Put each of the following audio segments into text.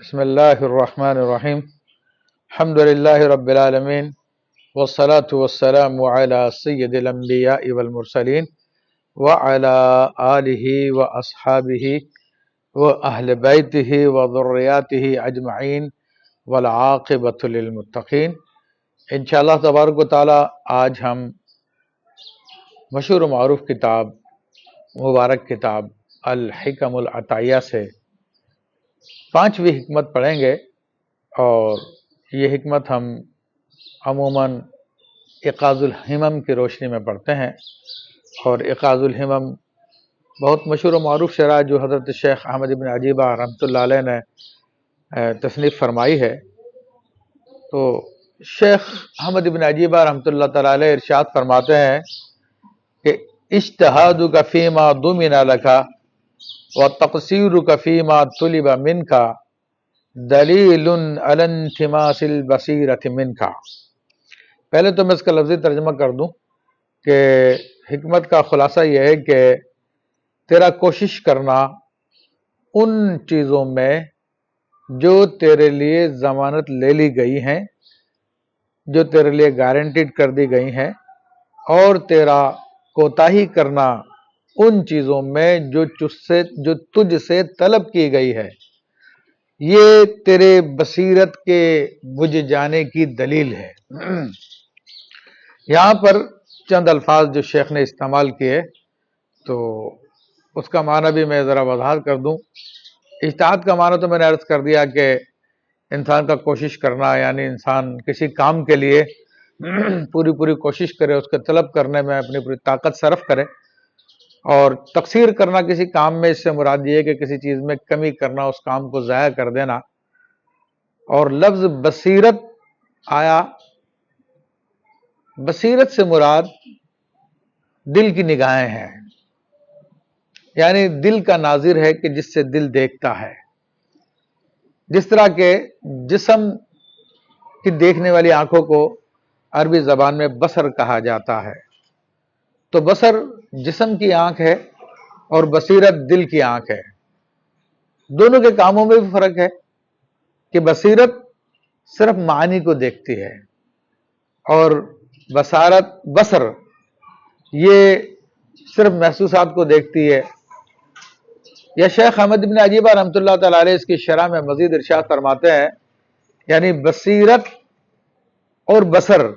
بسم اللہ الرحمن الرحیم الحمد للہ رب العالمین والصلاة والسلام علی سید الانبیاء والمرسلین وعلی آلہ واصحابہ واہل بیتہ وذریاتہ اجمعین والعاقبۃ للمتقین۔ انشاءاللہ تبارک و تعالی آج ہم مشہور و معروف کتاب، مبارک کتاب الحکم العطائیہ سے 5ویں حکمت پڑھیں گے، اور یہ حکمت ہم عموماً اعقاذ الہمم کی روشنی میں پڑھتے ہیں، اور اعقاذ الہمم بہت مشہور و معروف شرح جو حضرت شیخ احمد بن عجیبہ رحمۃ اللہ علیہ نے تصنیف فرمائی ہے۔ تو شیخ احمد بن عجیبہ رحمۃ اللہ تعالی علیہ ارشاد فرماتے ہیں کہ اجتہادک فیما ضمن لک وتقصیرک فیما طلب منک دلیل علی انتماس البصیرۃ منک۔ پہلے تو میں اس کا لفظی ترجمہ کر دوں کہ حکمت کا خلاصہ یہ ہے کہ تیرا کوشش کرنا ان چیزوں میں جو تیرے لیے ضمانت لے لی گئی ہیں، جو تیرے لیے گارنٹیڈ کر دی گئی ہیں، اور تیرا کوتاہی کرنا ان چیزوں میں جو تجھ سے طلب کی گئی ہے، یہ تیرے بصیرت کے بجھ جانے کی دلیل ہے۔ یہاں پر چند الفاظ جو شیخ نے استعمال کیے تو اس کا معنی بھی میں ذرا وضاحت کر دوں۔ اجتہاد کا معنی تو میں نے عرض کر دیا کہ انسان کا کوشش کرنا، یعنی انسان کسی کام کے لیے پوری کوشش کرے، اس کے طلب کرنے میں اپنی پوری طاقت صرف کرے، اور تقصیر کرنا کسی کام میں، اس سے مراد یہ ہے کہ کسی چیز میں کمی کرنا، اس کام کو ضائع کر دینا۔ اور لفظ بصیرت آیا، بصیرت سے مراد دل کی نگاہیں ہیں، یعنی دل کا ناظر ہے کہ جس سے دل دیکھتا ہے۔ جس طرح کہ جسم کی دیکھنے والی آنکھوں کو عربی زبان میں بصر کہا جاتا ہے، تو بصر جسم کی آنکھ ہے اور بصیرت دل کی آنکھ ہے۔ دونوں کے کاموں میں بھی فرق ہے کہ بصیرت صرف معانی کو دیکھتی ہے، اور بصر یہ صرف محسوسات کو دیکھتی ہے۔ یا شیخ احمد بن عجیبہ رحمۃ اللہ تعالی علیہ اس کی شرح میں مزید ارشاد فرماتے ہیں، یعنی بصیرت اور بصر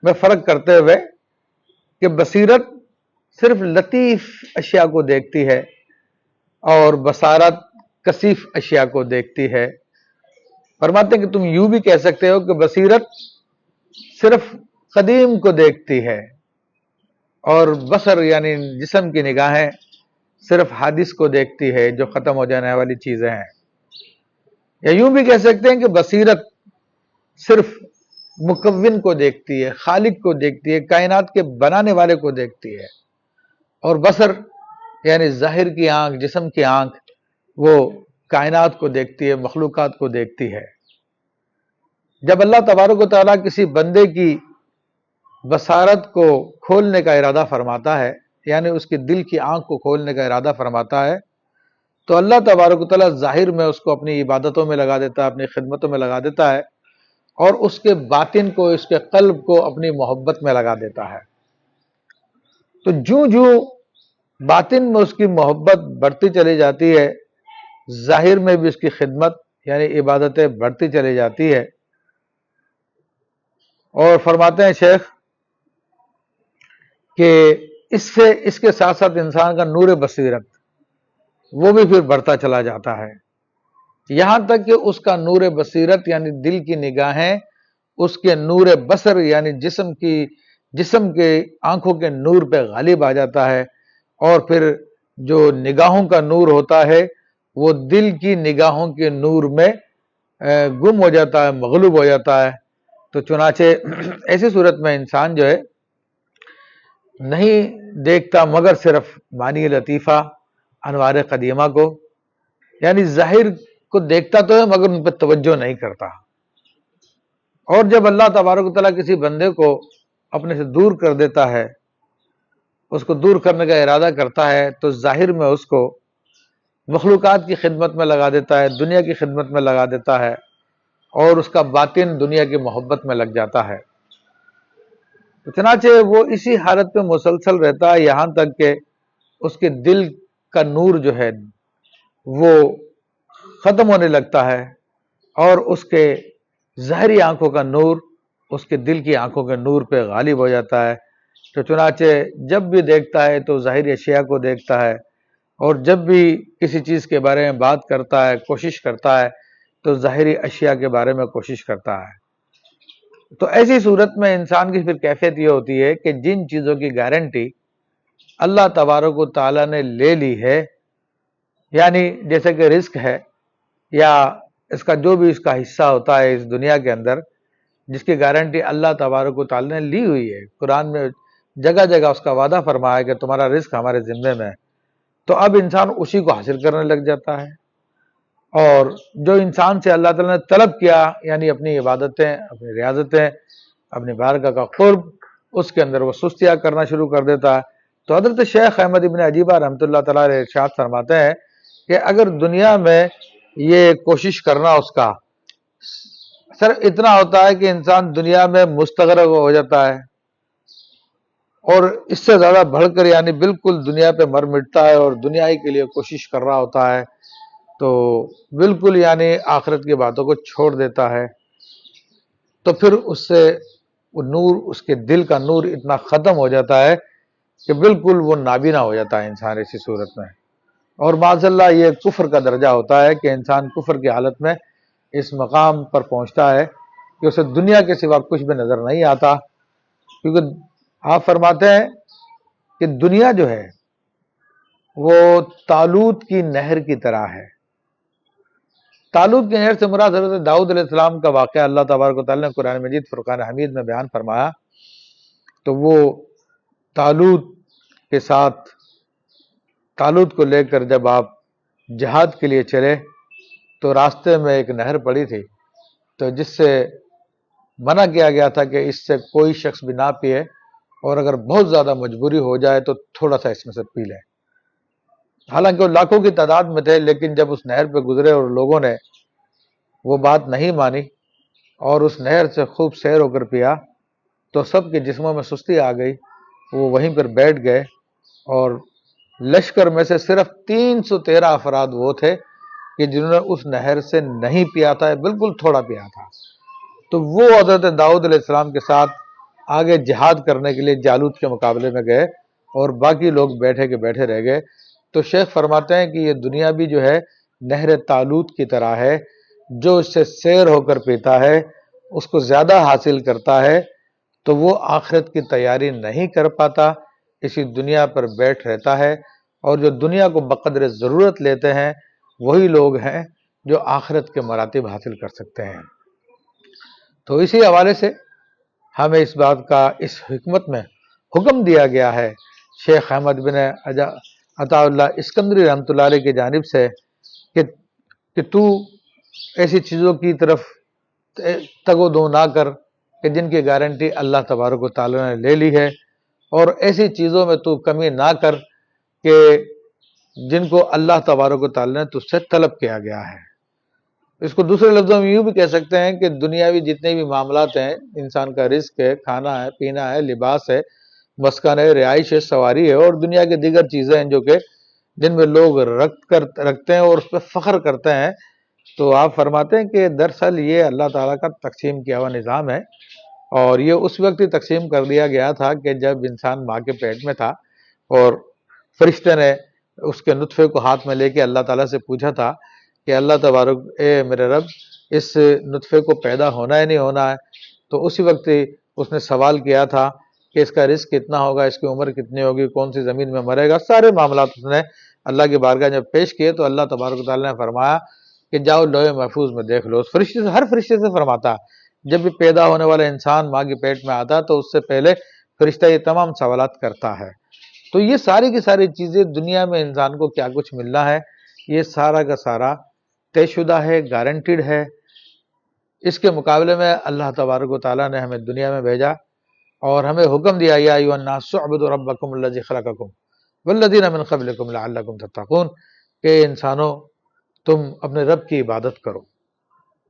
میں فرق کرتے ہوئے کہ بصیرت صرف لطیف اشیاء کو دیکھتی ہے اور بصارت کثیف اشیاء کو دیکھتی ہے۔ فرماتے ہیں کہ تم یوں بھی کہہ سکتے ہو کہ بصیرت صرف قدیم کو دیکھتی ہے، اور بصر یعنی جسم کی نگاہیں صرف حادث کو دیکھتی ہے، جو ختم ہو جانے والی چیزیں ہیں۔ یا یوں بھی کہہ سکتے ہیں کہ بصیرت صرف مکون کو دیکھتی ہے، خالق کو دیکھتی ہے، کائنات کے بنانے والے کو دیکھتی ہے، اور بصر یعنی ظاہر کی آنکھ، جسم کی آنکھ، وہ کائنات کو دیکھتی ہے، مخلوقات کو دیکھتی ہے۔ جب اللہ تبارک و تعالیٰ کسی بندے کی بصارت کو کھولنے کا ارادہ فرماتا ہے، یعنی اس کے دل کی آنکھ کو کھولنے کا ارادہ فرماتا ہے، تو اللہ تبارک و تعالیٰ ظاہر میں اس کو اپنی عبادتوں میں لگا دیتا ہے، اپنی خدمتوں میں لگا دیتا ہے، اور اس کے باطن کو، اس کے قلب کو اپنی محبت میں لگا دیتا ہے۔ تو جو باطن میں اس کی محبت بڑھتی چلی جاتی ہے، ظاہر میں بھی اس کی خدمت یعنی عبادتیں بڑھتی چلی جاتی ہے۔ اور فرماتے ہیں شیخ کہ اس کے ساتھ ساتھ انسان کا نور بصیرت وہ بھی پھر بڑھتا چلا جاتا ہے، یہاں تک کہ اس کا نور بصیرت یعنی دل کی نگاہیں اس کے نور بصر یعنی جسم کے آنکھوں کے نور پہ غالب آ جاتا ہے، اور پھر جو نگاہوں کا نور ہوتا ہے وہ دل کی نگاہوں کے نور میں گم ہو جاتا ہے، مغلوب ہو جاتا ہے۔ تو چنانچہ ایسی صورت میں انسان جو ہے نہیں دیکھتا مگر صرف معنی لطیفہ، انوار قدیمہ کو، یعنی ظاہر کو دیکھتا تو ہے مگر ان پہ توجہ نہیں کرتا۔ اور جب اللہ تبارک و تعالیٰ کسی بندے کو اپنے سے دور کر دیتا ہے، اس کو دور کرنے کا ارادہ کرتا ہے، تو ظاہر میں اس کو مخلوقات کی خدمت میں لگا دیتا ہے، دنیا کی خدمت میں لگا دیتا ہے، اور اس کا باطن دنیا کی محبت میں لگ جاتا ہے۔ چنانچہ وہ اسی حالت پہ مسلسل رہتا ہے یہاں تک کہ اس کے دل کا نور جو ہے وہ ختم ہونے لگتا ہے، اور اس کے ظاہری آنکھوں کا نور اس کے دل کی آنکھوں کے نور پہ غالب ہو جاتا ہے۔ تو چنانچہ جب بھی دیکھتا ہے تو ظاہری اشیاء کو دیکھتا ہے، اور جب بھی کسی چیز کے بارے میں بات کرتا ہے، کوشش کرتا ہے، تو ظاہری اشیاء کے بارے میں کوشش کرتا ہے۔ تو ایسی صورت میں انسان کی پھر کیفیت یہ ہوتی ہے کہ جن چیزوں کی گارنٹی اللہ تبارک و تعالیٰ نے لے لی ہے، یعنی جیسے کہ رزق ہے، یا اس کا جو بھی اس کا حصہ ہوتا ہے اس دنیا کے اندر، جس کی گارنٹی اللہ تبارک و تعالیٰ نے لی ہوئی ہے، قرآن میں جگہ جگہ اس کا وعدہ فرمایا ہے کہ تمہارا رزق ہمارے ذمے میں ہے، تو اب انسان اسی کو حاصل کرنے لگ جاتا ہے۔ اور جو انسان سے اللہ تعالیٰ نے طلب کیا، یعنی اپنی عبادتیں، اپنی ریاضتیں، اپنی بارگاہ کا قرب، اس کے اندر وہ سستیاں کرنا شروع کر دیتا ہے۔ تو حضرت شیخ احمد ابن عجیبہ رحمۃ اللہ تعالیٰ علیہ ارشاد فرماتے ہیں کہ اگر دنیا میں یہ کوشش کرنا اس کا صرف اتنا ہوتا ہے کہ انسان دنیا میں مستغرق ہو جاتا ہے، اور اس سے زیادہ بڑھ کر یعنی بالکل دنیا پہ مر مٹتا ہے اور دنیا ہی کے لیے کوشش کر رہا ہوتا ہے، تو بالکل یعنی آخرت کی باتوں کو چھوڑ دیتا ہے، تو پھر اس سے وہ نور، اس کے دل کا نور اتنا ختم ہو جاتا ہے کہ بالکل وہ نابینا ہو جاتا ہے انسان ایسی صورت میں۔ اور معاذ اللہ یہ کفر کا درجہ ہوتا ہے کہ انسان کفر کی حالت میں اس مقام پر پہنچتا ہے کہ اسے دنیا کے سوا کچھ بھی نظر نہیں آتا، کیونکہ آپ فرماتے ہیں کہ دنیا جو ہے وہ طالوت کی نہر کی طرح ہے۔ طالوت کی نہر سے مراد حضرت داؤد علیہ السلام کا واقعہ اللہ تبارک و تعالیٰ نے قرآن مجید فرقان حمید میں بیان فرمایا۔ تو وہ طالوت کے ساتھ، طالوت کو لے کر جب آپ جہاد کے لیے چلے تو راستے میں ایک نہر پڑی تھی، تو جس سے منع کیا گیا تھا کہ اس سے کوئی شخص بھی نہ پیے، اور اگر بہت زیادہ مجبوری ہو جائے تو تھوڑا سا اس میں سے پی لے۔ حالانکہ وہ لاکھوں کی تعداد میں تھے، لیکن جب اس نہر پہ گزرے اور لوگوں نے وہ بات نہیں مانی اور اس نہر سے خوب سیر ہو کر پیا، تو سب کے جسموں میں سستی آ گئی، وہ وہیں پر بیٹھ گئے، اور لشکر میں سے صرف 313 افراد وہ تھے کہ جنہوں نے اس نہر سے نہیں پیا تھا، بالکل تھوڑا پیا تھا۔ تو وہ حضرت داؤد علیہ السلام کے ساتھ آگے جہاد کرنے کے لیے جالوت کے مقابلے میں گئے، اور باقی لوگ بیٹھے کے بیٹھے رہ گئے۔ تو شیخ فرماتے ہیں کہ یہ دنیا بھی جو ہے نہر طالوت کی طرح ہے، جو اس سے سیر ہو کر پیتا ہے، اس کو زیادہ حاصل کرتا ہے، تو وہ آخرت کی تیاری نہیں کر پاتا، اسی دنیا پر بیٹھ رہتا ہے، اور جو دنیا کو بقدر ضرورت لیتے ہیں وہی لوگ ہیں جو آخرت کے مراتب حاصل کر سکتے ہیں۔ تو اسی حوالے سے ہمیں اس بات کا اس حکمت میں حکم دیا گیا ہے شیخ احمد بن عطا اللہ اسکندری رحمۃ اللہ علیہ کی جانب سے کہ تو ایسی چیزوں کی طرف تگ و دو نہ کر کہ جن کی گارنٹی اللہ تبارک و تعالیٰ نے لے لی ہے، اور ایسی چیزوں میں تو کمی نہ کر کہ جن کو اللہ تبارک و تعالیٰ نے تجھ سے طلب کیا گیا ہے۔ اس کو دوسرے لفظوں میں یوں بھی کہہ سکتے ہیں کہ دنیاوی جتنے بھی معاملات ہیں، انسان کا رزق ہے، کھانا ہے، پینا ہے، لباس ہے، مسکن ہے، رہائش ہے، سواری ہے، اور دنیا کے دیگر چیزیں ہیں جو کہ جن میں لوگ رکھتے ہیں اور اس پہ فخر کرتے ہیں، تو آپ فرماتے ہیں کہ دراصل یہ اللہ تعالیٰ کا تقسیم کیا ہوا نظام ہے، اور یہ اس وقت ہی تقسیم کر دیا گیا تھا کہ جب انسان ماں کے پیٹ میں تھا، اور فرشتے نے اس کے نطفے کو ہاتھ میں لے کے اللہ تعالیٰ سے پوچھا تھا کہ اللہ تبارک، اے میرے رب، اس نطفے کو پیدا ہونا ہے نہیں ہونا ہے؟ تو اسی وقت اس نے سوال کیا تھا کہ اس کا رزق کتنا ہوگا، اس کی عمر کتنی ہوگی، کون سی زمین میں مرے گا، سارے معاملات اس نے اللہ کی بارگاہ جب پیش کیے تو اللہ تبارک و تعالیٰ نے فرمایا کہ جاؤ لوح محفوظ میں دیکھ لو۔ اس فرشتے سے، ہر فرشتے سے فرماتا، جب بھی پیدا ہونے والا انسان ماں کے پیٹ میں آتا تو اس سے پہلے فرشتہ یہ تمام سوالات کرتا ہے۔ تو یہ ساری کی ساری چیزیں دنیا میں انسان کو کیا کچھ ملنا ہے، یہ سارا کا سارا طے شدہ ہے، گارنٹیڈ ہے۔ اس کے مقابلے میں اللہ تبارک و تعالیٰ نے ہمیں دنیا میں بھیجا اور ہمیں حکم دیا، یا ایھا الناس اعبدوا ربکم الذی خلقکم والذین من قبلکم لعلکم تتقون، کہ انسانوں تم اپنے رب کی عبادت کرو،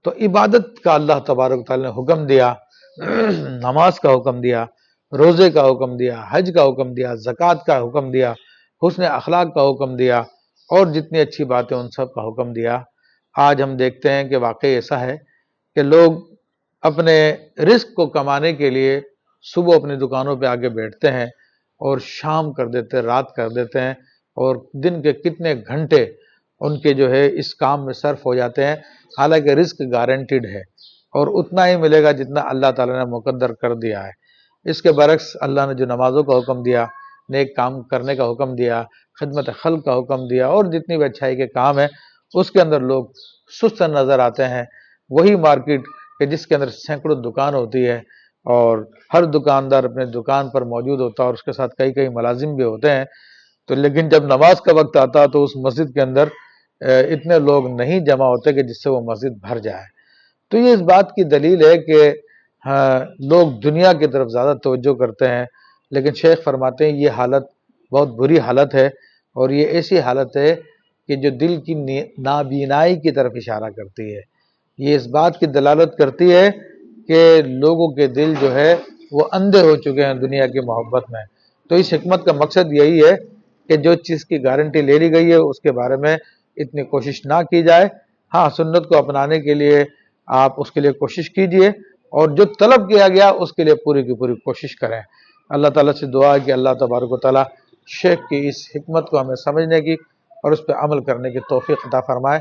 تو عبادت کا اللہ تبارک و تعالیٰ نے حکم دیا، نماز کا حکم دیا، روزے کا حکم دیا، حج کا حکم دیا، زکوٰۃ کا حکم دیا، حسن اخلاق کا حکم دیا، اور جتنی اچھی باتیں ان سب کا حکم دیا۔ آج ہم دیکھتے ہیں کہ واقعی ایسا ہے کہ لوگ اپنے رزق کو کمانے کے لیے صبح اپنی دکانوں پہ آگے بیٹھتے ہیں اور شام کر دیتے ہیں، رات کر دیتے ہیں، اور دن کے کتنے گھنٹے ان کے جو ہے اس کام میں صرف ہو جاتے ہیں، حالانکہ رزق گارنٹیڈ ہے اور اتنا ہی ملے گا جتنا اللہ تعالیٰ نے مقدر کر دیا ہے۔ اس کے برعکس اللہ نے جو نمازوں کا حکم دیا، نیک کام کرنے کا حکم دیا، خدمت خلق کا حکم دیا، اور جتنی بھی اچھائی کے کام ہیں اس کے اندر لوگ سست نظر آتے ہیں۔ وہی مارکیٹ کہ جس کے اندر سینکڑوں دکان ہوتی ہے اور ہر دکاندار اپنے دکان پر موجود ہوتا ہے اور اس کے ساتھ کئی ملازم بھی ہوتے ہیں، تو لیکن جب نماز کا وقت آتا تو اس مسجد کے اندر اتنے لوگ نہیں جمع ہوتے کہ جس سے وہ مسجد بھر جائے۔ تو یہ اس بات کی دلیل ہے کہ لوگ دنیا کی طرف زیادہ توجہ کرتے ہیں، لیکن شیخ فرماتے ہیں یہ حالت بہت بری حالت ہے، اور یہ ایسی حالت ہے کہ جو دل کی نابینائی کی طرف اشارہ کرتی ہے۔ یہ اس بات کی دلالت کرتی ہے کہ لوگوں کے دل جو ہے وہ اندھے ہو چکے ہیں دنیا کی محبت میں۔ تو اس حکمت کا مقصد یہی ہے کہ جو چیز کی گارنٹی لے لی گئی ہے اس کے بارے میں اتنی کوشش نہ کی جائے۔ ہاں، سنت کو اپنانے کے لیے آپ اس کے لیے کوشش کیجئے، اور جو طلب کیا گیا اس کے لیے پوری کی پوری کوشش کریں۔ اللہ تعالیٰ سے دعا ہے کہ اللہ تبارک و تعالیٰ شیخ کی اس حکمت کو ہمیں سمجھنے کی اور اس پہ عمل کرنے کی توفیق عطا فرمائے۔